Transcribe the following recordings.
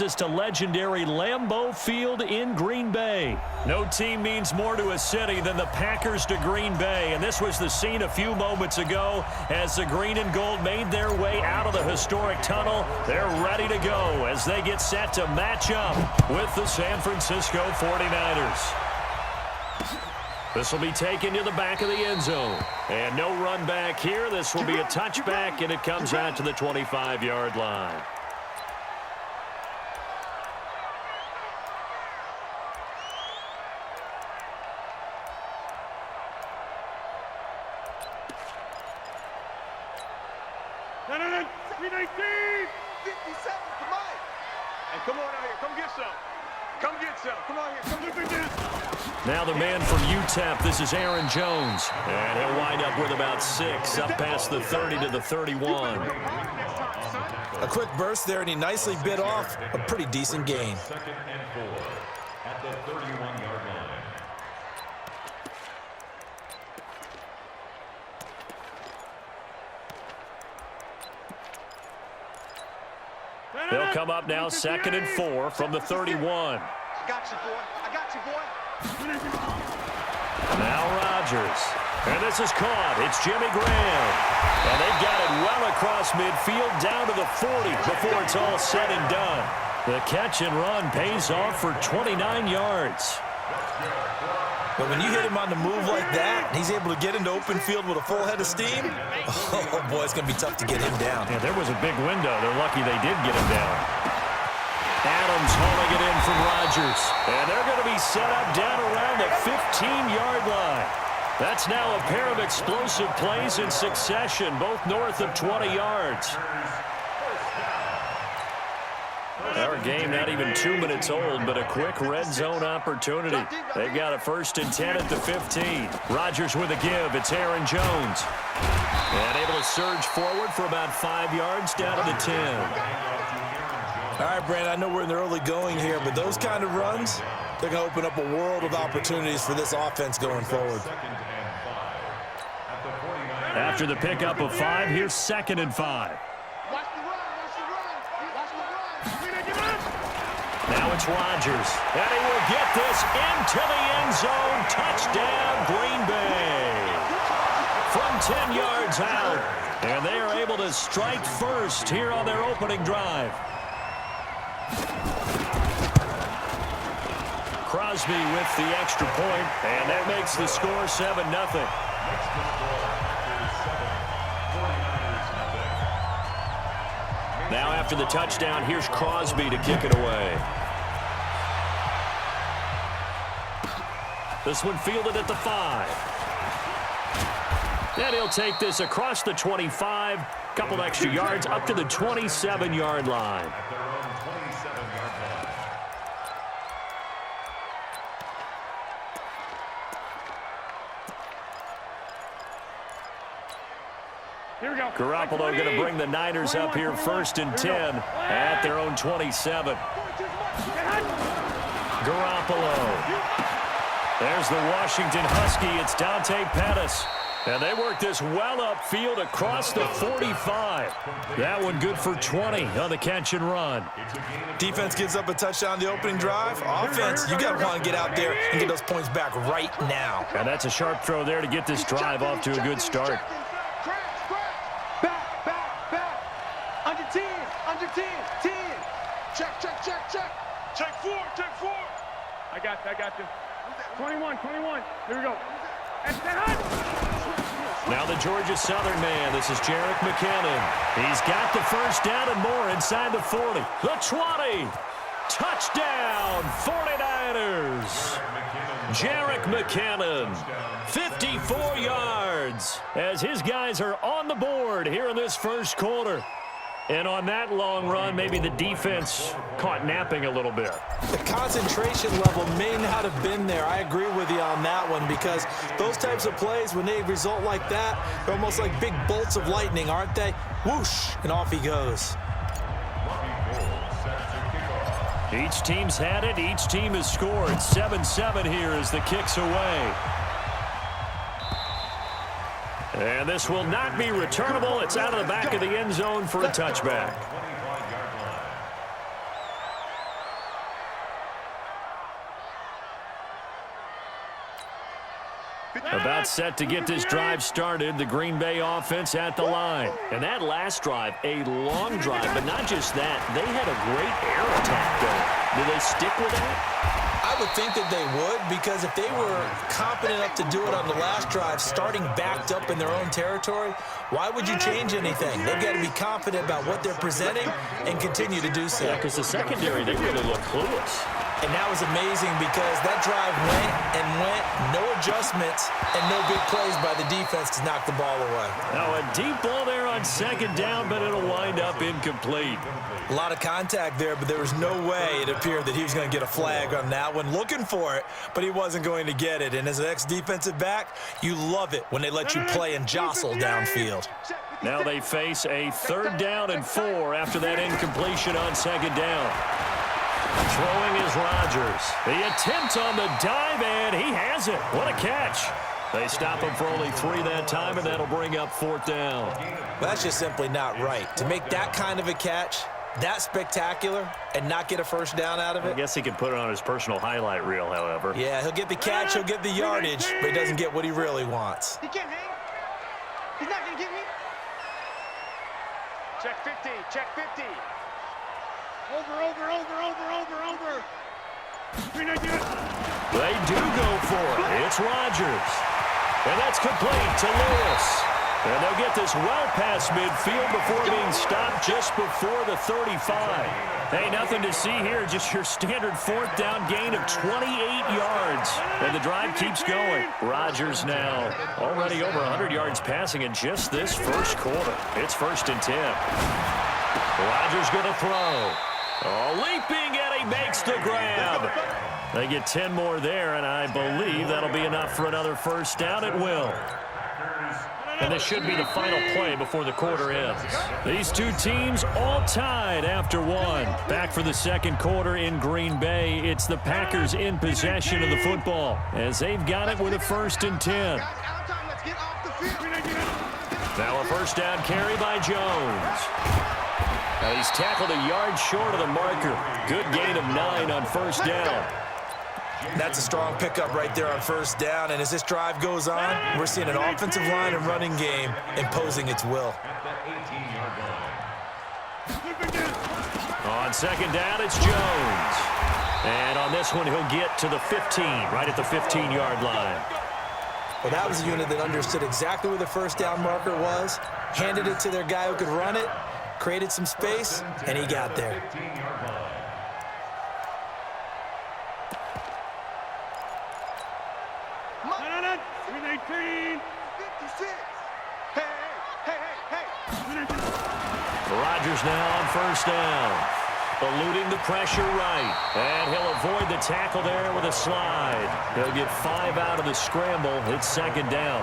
Us to legendary Lambeau Field in Green Bay. No team means more to a city than the Packers to Green Bay, and this was the scene a few moments ago as the green and gold made their way out of the historic tunnel. They're ready to go as they get set to match up with the San Francisco 49ers. This will be taken to the back of the end zone, and no run back here. This will be a touchback, and it comes out to the 25-yard line. Come on out here. Come get some. Come get some. Come on here. Come get this. Now the man from UTEP, this is Aaron Jones. And he'll wind up with about 6, up past the 30 to the 31. A quick burst there, and he nicely bit off a pretty decent gain. Second and 4 at the 31-yard line. They'll come up now 2nd and 4 from the 31. I got you, boy. I got you, boy. Now Rodgers. And this is caught. It's Jimmy Graham. And they've got it well across midfield down to the 40 before it's all said and done. The catch and run pays off for 29 yards. But when you hit him on the move like that, and he's able to get into open field with a full head of steam, oh boy, it's going to be tough to get him down. Yeah, there was a big window. They're lucky they did get him down. Adams hauling it in from Rodgers. And they're going to be set up down around the 15-yard line. That's now a pair of explosive plays in succession, both north of 20 yards. Our game not even 2 minutes old, but a quick red zone opportunity. They've got a 1st and 10 at the 15. Rodgers with a give. It's Aaron Jones. And able to surge forward for about 5 yards down to the 10. All right, Brandon, I know we're in the early going here, but those kind of runs, they're going to open up a world of opportunities for this offense going forward. After the pickup of 5, here's 2nd and 5. Now it's Rodgers, and he will get this into the end zone. Touchdown, Green Bay. From 10 yards out, and they are able to strike first here on their opening drive. Crosby with the extra point, and that makes the score 7-0. Now after the touchdown, here's Crosby to kick it away. This one fielded at the 5. And he'll take this across the 25, couple extra yards up to the 27-yard line. Garoppolo going to bring the Niners up here 1st and 10 at their own 27. Garoppolo. There's the Washington Husky. It's Dante Pettis. And they work this well upfield across the 45. That one good for 20 on the catch and run. Defense gives up a touchdown the opening drive. Offense, you got to want to get out there and get those points back right now. And that's a sharp throw there to get this drive off to a good start. Under 10, 10. Check. Check 4. I got you. 21. Here we go. Now the Georgia Southern man. This is Jerick McKinnon. He's got the first down and more inside the 40. The 20. Touchdown, 49ers. Jerick McKinnon, 54 yards as his guys are on the board here in this first quarter. And on that long run, maybe the defense caught napping a little bit. The concentration level may not have been there. I agree with you on that one because those types of plays, when they result like that, they're almost like big bolts of lightning, aren't they? Whoosh, and off he goes. Each team's had it. Each team has scored. 7-7 here as the kick's away. And this will not be returnable. It's out of the back of the end zone for a touchback. About set to get this drive started, the Green Bay offense at the line. And that last drive, a long drive, but not just that. They had a great air attack going. Do they stick with that? I would think that they would, because if they were confident enough to do it on the last drive, starting backed up in their own territory, why would you change anything? They've got to be confident about what they're presenting and continue to do so. Yeah, because the secondary, they really look clueless. And that was amazing because that drive went and went, no adjustments, and no big plays by the defense to knock the ball away. Now a deep ball there on second down, but it'll wind up incomplete. A lot of contact there, but there was no way it appeared that he was going to get a flag on that one. Looking for it, but he wasn't going to get it. And as an ex-defensive back, you love it when they let you play and jostle downfield. Now they face a 3rd down and 4 after that incompletion on second down. Throwing is Rodgers. The attempt on the dive, and he has it. What a catch. They stop him for only 3 that time, and that'll bring up 4th down. Well, that's just simply not right. To make that kind of a catch, that spectacular, and not get a first down out of it. I guess he can put it on his personal highlight reel, however. Yeah, he'll get the catch, he'll get the yardage, but he doesn't get what he really wants. He can't hang. He's not going to get me. Check 50. Check 50. Over. They do go for it. It's Rodgers. And that's complete to Lewis. And they'll get this well past midfield before being stopped just before the 35. Hey, nothing to see here, just your standard 4th down gain of 28 yards. And the drive keeps going. Rodgers now already over 100 yards passing in just this first quarter. It's 1st and 10. Rodgers going to throw. Oh, leaping, and he makes the grab. They get 10 more there, and I believe that'll be enough for another first down. It will. And this should be the final play before the quarter ends. These two teams all tied after 1. Back for the second quarter in Green Bay. It's the Packers in possession of the football as they've got it with a 1st and 10. Now a first down carry by Jones. Now he's tackled a yard short of the marker. Good gain of 9 on first down. That's a strong pickup right there on first down. And as this drive goes on, we're seeing an offensive line and running game imposing its will. On second down, it's Jones. And on this one, he'll get to the 15, right at the 15-yard line. Well, that was a unit that understood exactly where the first down marker was, handed it to their guy who could run it, created some space, and he got there. Rodgers now on first down. Eluding the pressure right. And he'll avoid the tackle there with a slide. He'll get 5 out of the scramble. It's second down.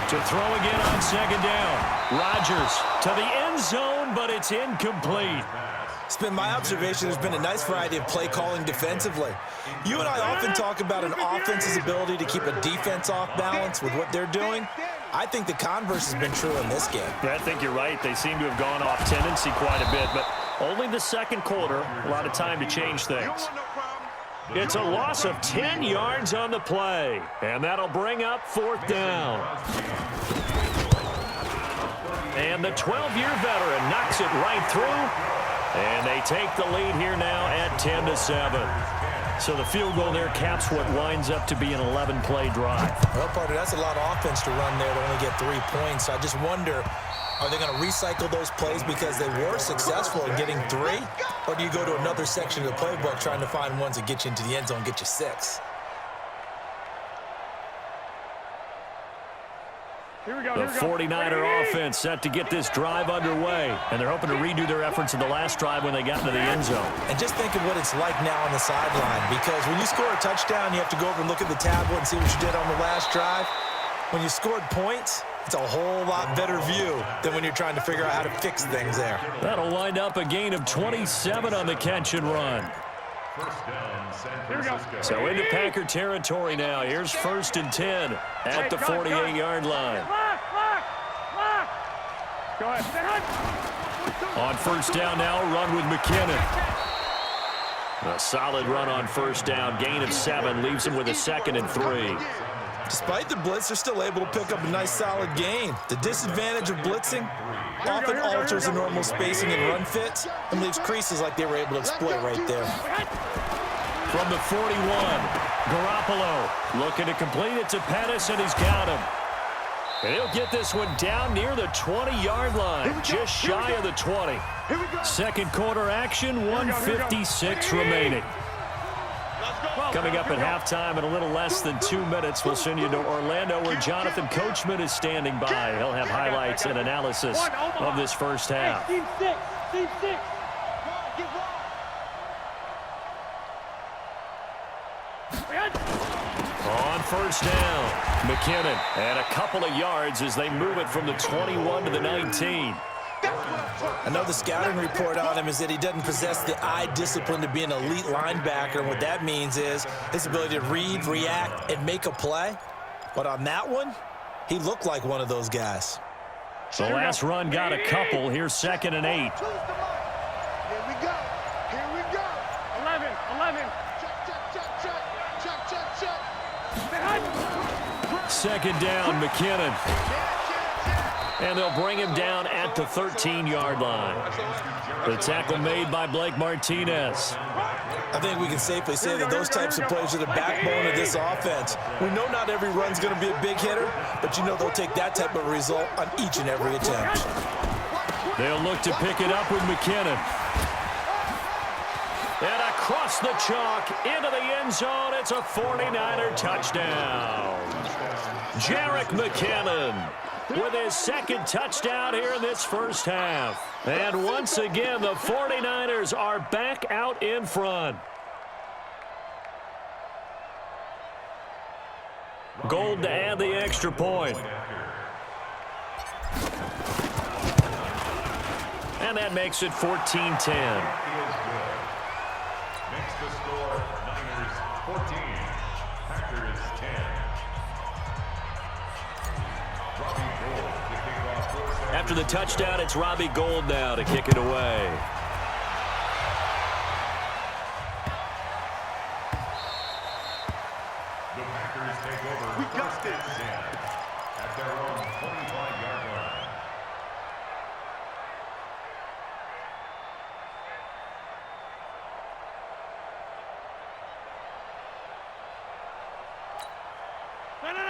To throw again on second down. Rodgers to the end zone, but it's incomplete. It's been my observation there's been a nice variety of play calling defensively. You and I often talk about an offense's ability to keep a defense off balance with what they're doing. I think the converse has been true in this game. Yeah, I think you're right. They seem to have gone off tendency quite a bit, but only the second quarter, a lot of time to change things. It's a loss of 10 yards on the play, and that'll bring up 4th down. And the 12-year veteran knocks it right through. And they take the lead here now at 10-7. So the field goal there caps what winds up to be an 11-play drive. Well, partner, that's a lot of offense to run there to only get 3 points. I just wonder, are they going to recycle those plays because they were successful in getting 3? Or do you go to another section of the playbook trying to find ones that get you into the end zone, get you 6? The 49er offense set to get this drive underway, and they're hoping to redo their efforts in the last drive when they got into the end zone. And just think of what it's like now on the sideline, because when you score a touchdown, you have to go over and look at the tablet and see what you did on the last drive. When you scored points, it's a whole lot better view than when you're trying to figure out how to fix things there. That'll wind up a gain of 27 on the catch and run. So into Packer territory now. Here's 1st and 10 at the 48-yard line. On first down now, run with McKinnon. A solid run on first down. Gain of 7 leaves him with a 2nd and 3. Despite the blitz, they're still able to pick up a nice solid gain. The disadvantage of blitzing often alters the normal spacing and run fits and leaves creases like they were able to exploit right there. From the 41, Garoppolo looking to complete it to Pettis, and he's got him. And he'll get this one down near the 20-yard line, just shy of the 20. Second quarter action, 1:56 remaining. Coming up at halftime in a little less than 2 minutes, we'll send you to Orlando where Jonathan Coachman is standing by. He'll have highlights and analysis of this first half. Team 6, Team 6. On first down, McKinnon, and a couple of yards as they move it from the 21 to the 19. I know the scouting report on him is that he doesn't possess the eye discipline to be an elite linebacker, and what that means is his ability to read, react, and make a play. But on that one, he looked like one of those guys. The last run got a couple. Here's 2nd and 8. Here we go. Here we go. 11. Check. Second down, McKinnon. And they'll bring him down at the 13-yard line. The tackle made by Blake Martinez. I think we can safely say that those types of plays are the backbone of this offense. We know not every run's going to be a big hitter, but you know they'll take that type of result on each and every attempt. They'll look to pick it up with McKinnon. And across the chalk into the end zone, it's a 49er touchdown. Jerick McKinnon with his 2nd touchdown here in this first half. And once again, the 49ers are back out in front. Gold to add the extra point. And that makes it 14-10. Makes the score Niners 14, Packers 10. After the touchdown, it's Robbie Gould now to kick it away. The Packers take over. We got this at their own 25-yard line.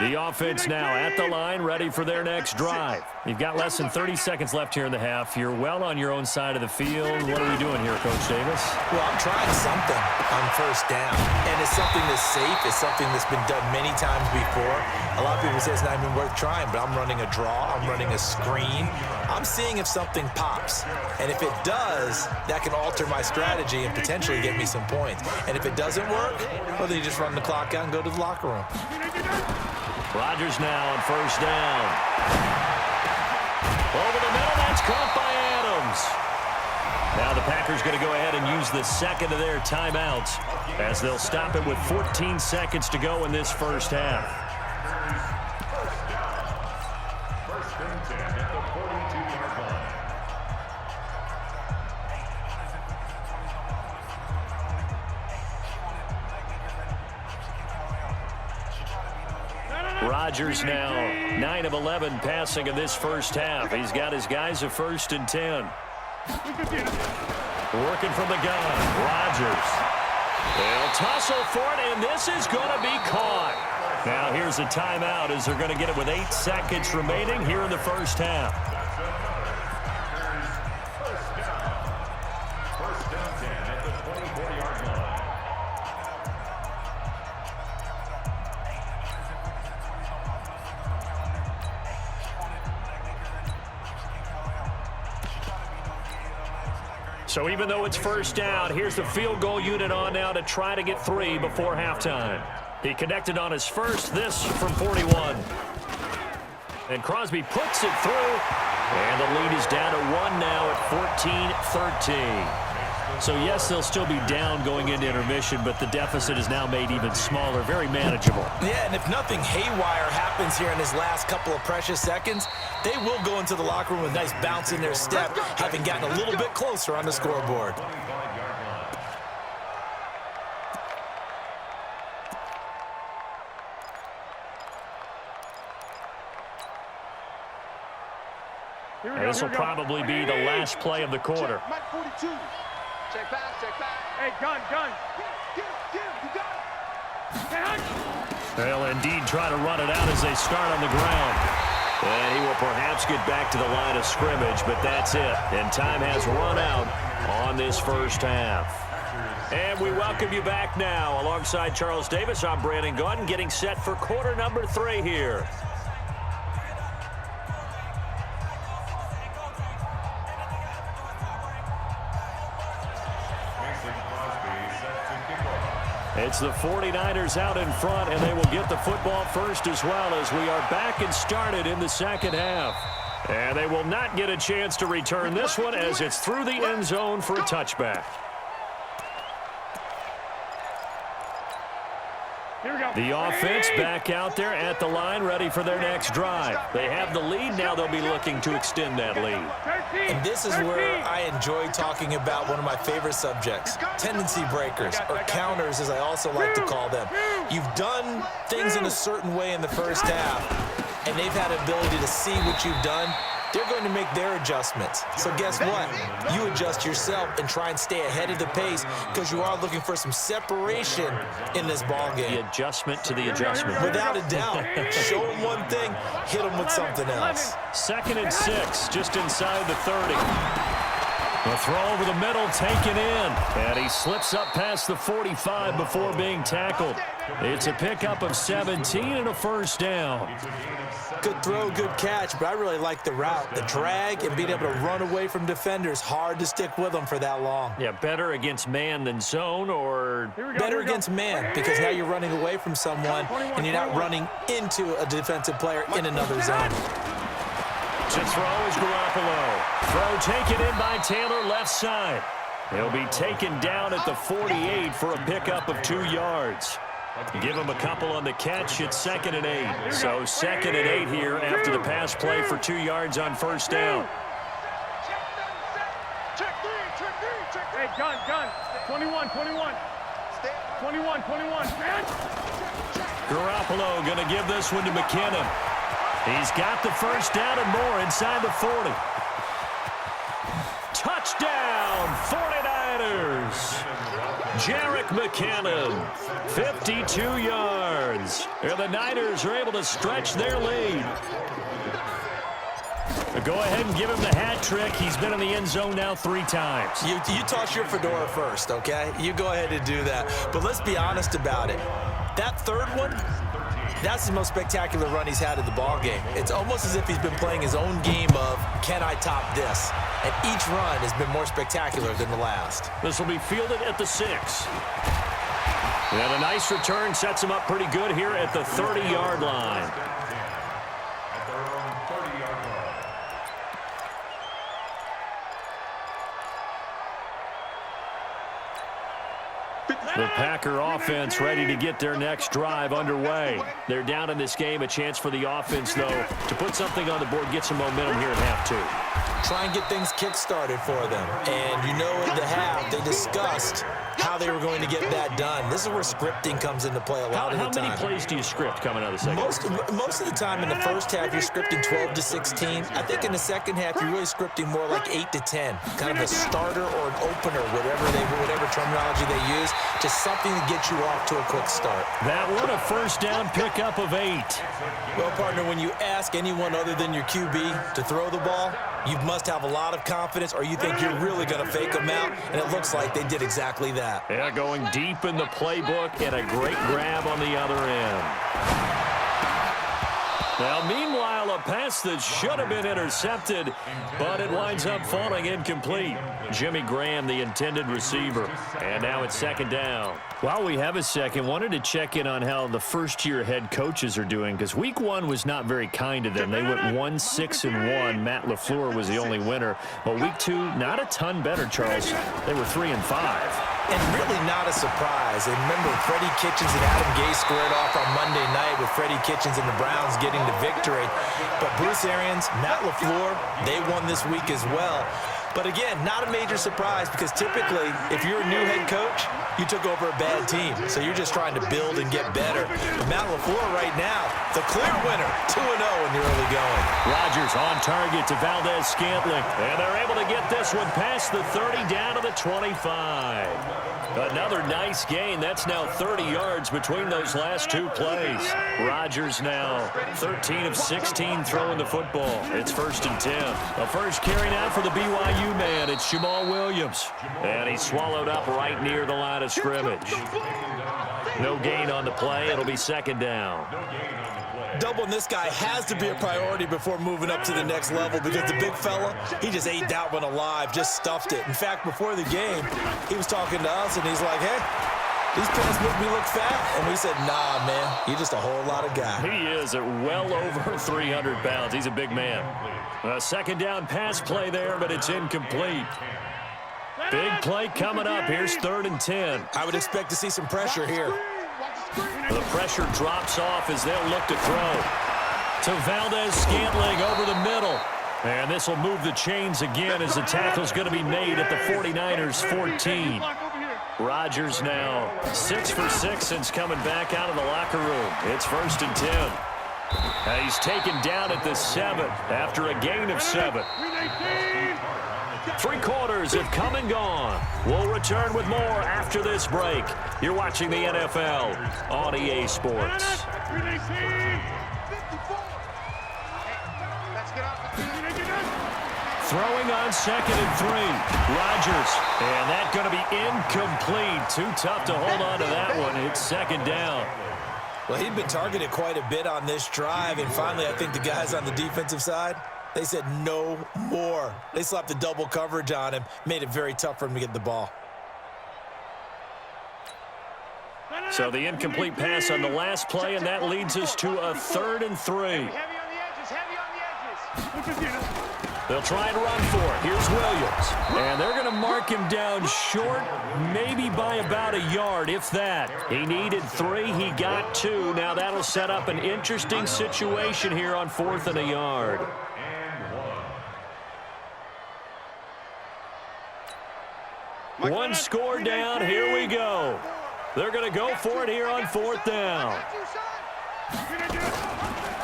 The offense now at the line, ready for their next drive. You've got less than 30 seconds left here in the half. You're well on your own side of the field. What are we doing here, Coach Davis? Well, I'm trying something on first down, and it's something that's safe. It's something that's been done many times before. A lot of people say it's not even worth trying, but I'm running a draw. I'm running a screen. I'm seeing if something pops, and if it does, that can alter my strategy and potentially get me some points. And if it doesn't work, well, then you just run the clock out and go to the locker room. Rodgers now on first down. Over the middle, that's caught by Adams. Now the Packers going to go ahead and use the 2nd of their timeouts as they'll stop it with 14 seconds to go in this first half. First and 10 at the 42-yard line. Rodgers now 9 of 11 passing in this first half. He's got his guys a 1st and 10. Working from the gun, Rodgers. They'll tussle for it, and this is going to be caught. Now here's a timeout as they're going to get it with 8 seconds remaining here in the first half. First down 10 at the 24-yard line. So even though it's first down, here's the field goal unit on now to try to get 3 before halftime. He connected on his first, this from 41. And Crosby puts it through. And the lead is down to 1 now at 14-13. So, yes, they'll still be down going into intermission, but the deficit is now made even smaller, very manageable. Yeah, and if nothing haywire happens here in his last couple of precious seconds, they will go into the locker room with a nice bounce in their step, having gotten a little bit closer on the scoreboard. And this will probably be the last play of the quarter. Check, Mike 42. Check back, check back. Hey, gun. Get him, you got it. Hey, Hunt. They'll indeed try to run it out as they start on the ground. And he will perhaps get back to the line of scrimmage, but that's it. And time has run out on this first half. And we welcome you back now. Alongside Charles Davis, I'm Brandon Gaudin, getting set for quarter number 3 here. It's the 49ers out in front, and they will get the football first as well as we are back and started in the second half. And they will not get a chance to return this one as it's through the end zone for a touchback. Here we go. The offense back out there at the line, ready for their next drive. They have the lead. Now they'll be looking to extend that lead. 13. And this is where I enjoy talking about one of my favorite subjects, tendency breakers, or counters as I also like to call them. You've done things in a certain way in the first half, and they've had an ability to see what you've done. They're going to make their adjustments. So guess what? You adjust yourself and try and stay ahead of the pace because you are looking for some separation in this ball game. The adjustment to the adjustment. Without a doubt. Show them one thing, hit them with something else. 2nd and 6, just inside the 30. The throw over the middle, taken in. And he slips up past the 45 before being tackled. It's a pickup of 17 and a first down. Good throw, good catch, but I really like the route, the drag, and being able to run away from defenders. Hard to stick with them for that long. Yeah, better against man than zone, or Better against man, because now you're running away from someone, and you're not running into a defensive player in another zone. to throw is Garoppolo. Throw taken in by Taylor left side. He'll be taken down at the 48 for a pickup of 2 yards. Give him a couple on the catch. It's 2nd and 8. So 2nd and 8 here after the pass play for 2 yards on first down. Hey, gun. 21. 21. Garoppolo going to give this one to McKinnon. He's got the first down and more inside the 40. Touchdown, 49ers. Jerick McKinnon, 52 yards. And the Niners are able to stretch their lead. Go ahead and give him the hat trick. He's been in the end zone now 3 times. You toss your fedora first, okay? You go ahead and do that. But let's be honest about it. That third one, that's the most spectacular run he's had in the ball game. It's almost as if he's been playing his own game of, can I top this? And each run has been more spectacular than the last. This will be fielded at the 6. And a nice return sets him up pretty good here at the 30-yard line. The Packer offense ready to get their next drive underway. They're down in this game. A chance for the offense, though, to put something on the board, get some momentum here at half 2. Try and get things kick-started for them. And you know at the half, they discussed how they were going to get that done. This is where scripting comes into play a lot of the time. How many plays do you script coming out of the second? Most of the time in the first half, you're scripting 12 to 16. I think in the second half, you're really scripting more like 8 to 10. Kind of a starter or an opener, whatever terminology they use, just something to get you off to a quick start. That one, a first down pickup of 8. Well, partner, when you ask anyone other than your QB to throw the ball, you must have a lot of confidence or you think you're really going to fake them out, and it looks like they did exactly that. Yeah, going deep in the playbook and a great grab on the other end. Now, meanwhile, a pass that should have been intercepted, but it winds up falling incomplete. Jimmy Graham, the intended receiver. And now it's 2nd down. While we have a second, wanted to check in on how the first-year head coaches are doing, because week 1 was not very kind to them. They went 1-6-1. Matt LaFleur was the only winner. But week 2, not a ton better, Charles. They were 3-5. And really not a surprise. And remember, Freddie Kitchens and Adam Gase squared off on Monday night with Freddie Kitchens and the Browns getting the victory. But Bruce Arians, Matt LaFleur, they won this week as well. But again, not a major surprise because typically, if you're a new head coach, you took over a bad team. So you're just trying to build and get better. But Matt LaFleur right now, the clear winner, 2-0 in the early going. Rodgers on target to Valdez-Scantling. And they're able to get this one past the 30 down to the 25. Another nice gain. That's now 30 yards between those last two plays. Rodgers now 13 of 16 throwing the football. It's 1st and 10. A first carry now for the BYU man. It's Jamal Williams. And he's swallowed up right near the line of scrimmage. No gain on the play. It'll be 2nd down. Doubling this guy has to be a priority before moving up to the next level because the big fella, he just ate that one alive, just stuffed it. In fact, before the game, he was talking to us, and he's like, hey, these pants make me look fat. And we said, nah, man, you're just a whole lot of guy. He is at well over 300 pounds. He's a big man. A 2nd down pass play there, but it's incomplete. Big play coming up. Here's 3rd and 10. I would expect to see some pressure here. The pressure drops off as they'll look to throw. To Valdez-Scantling over the middle. And this will move the chains again as the tackle's going to be made at the 49ers 14. Rodgers now 6 for 6 since coming back out of the locker room. It's 1st and 10. He's taken down at the 7 after a gain of 7. 3 quarters have come and gone. We'll return with more after this break. You're watching the NFL on EA Sports. Throwing on 2nd and 3. Rodgers. And that's going to be incomplete. Too tough to hold on to that one. It's 2nd down. Well, he'd been targeted quite a bit on this drive, and finally I think the guys on the defensive side, they said no more. They slapped the double coverage on him, made it very tough for him to get the ball. So the incomplete pass on the last play, and that leads us to a 3rd and 3. Heavy on the edges, heavy on the edges. They'll try and run for it. Here's Williams. And they're going to mark him down short, maybe by about a yard, if that. He needed 3. He got 2. Now that'll set up an interesting situation here on 4th and a yard. One score down. Here we go. They're going to go for it here on 4th down.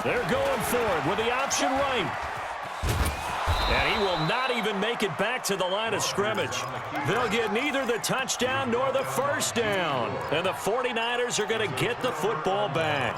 They're going for it with the option right. And he will not even make it back to the line of scrimmage. They'll get neither the touchdown nor the 1st down. And the 49ers are going to get the football back.